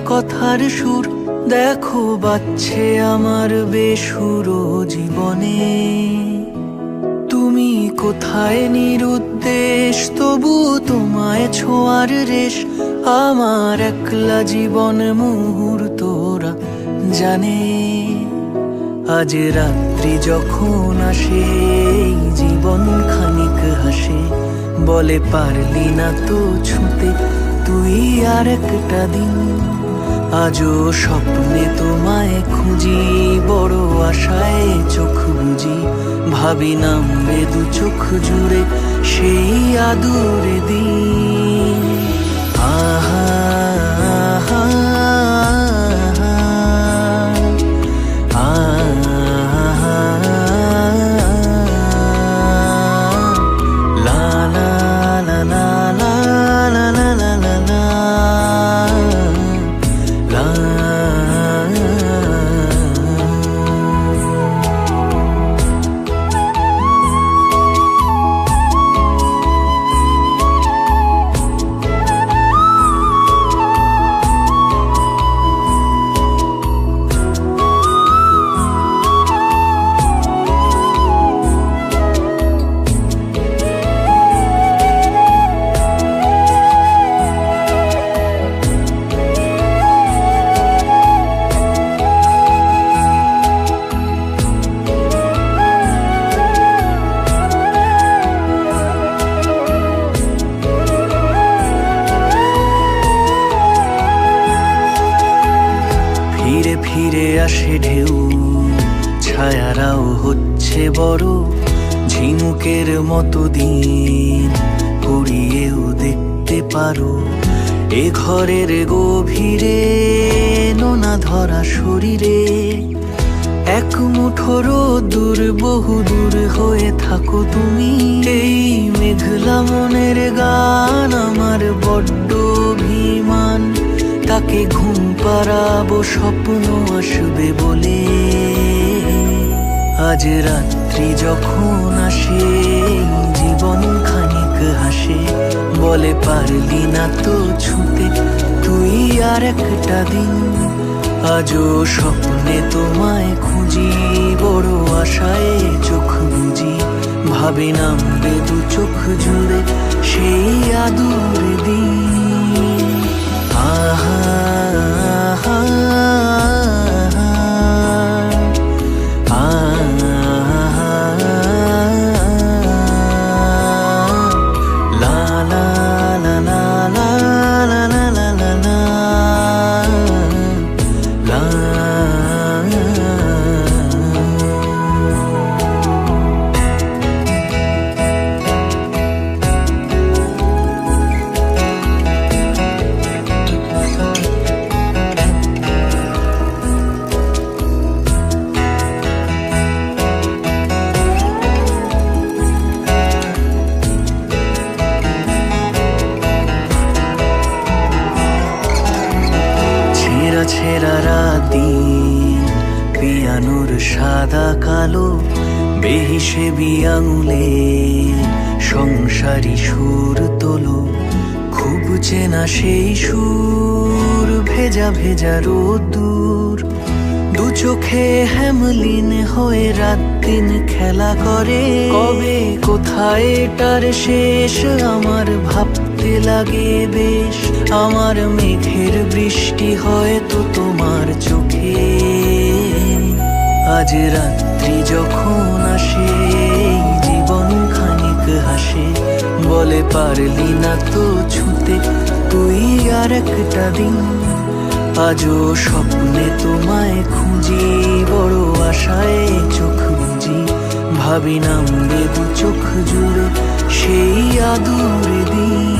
কথার সুর দেখো বাজছে আমার বেসুর জীবনে। তুমি কোথায় নিরুদ্দেশ, তবু তোমায় ছোঁয়ার রেশ আমার একলা জীবন মুহূর্তরা জানে। আজ রাত্রি যখন আসে এই জীবন খানিক হাসে, বলে পারলি না তো ছুঁতে তুই আর একটা দিন। আজও স্বপ্নে তোমায় খুঁজি, বড় আশায় চোখ বুঝি, ভাবি নামবে দু চোখ জুড়ে সেই আদুরে দিন। আহা আহা আহা লা লা লা লা লা লা লা লা লা লা। ফিরে ফিরে আসে ঢেউ, ছায়ারাও হচ্ছে বড়, ঝিনুকের মতো দিন কুড়িয়েও দেখতে পারো। এ ঘরের গভীরে নোনা ধরা শরীরে এক মুঠো রোদ্দুর বহু দূর হয়ে থাকো তুমি। এই মেঘলা মনের গান আমার বড্ড অভিমান, তাকে ঘুম পাড়াবো স্বপ্ন আসবে বলে। আজ রাত্রি যখন আসে জীবন খানিক হাসে, বলে পারলি না তো ছুঁতে তুই আর একটা দিন। আজও স্বপ্নে তোমায় খুঁজি, বড় আশায় চোখ বুঝি, ভাবি নামবে দু চোখ জুড়ে সেই আদুরে দিন। আহা আহা লা লা লা লা লা লা লা লা লা লা। ছেঁড়া রাতি পিয়ানোর সাদা কালো বেহিসেবি আঙুলে সংসারী সুর তোলো। খুব চেনা সেই সুর, ভেজা ভেজা রোদ্দুর, দু চোখে হেমলিন হয়ে রাত দিন খেলা করে। কবে কোথায় এটার শেষ আমার ভাবতে লাগে বেশ। আমার মেঘের বৃষ্টি হয়তো তোমার চোখে। আজ রাত্রি যখন আসে জীবন খানিক হাসে, বলে পারলি না তো ছুঁতে তুই আর একটা দিন। আজও স্বপ্নে তোমায় খুঁজি, বড় আশায় চোখ বুঝি, ভাবি নামবে দু চোখ জুড়ে সেই আদুরে দিন।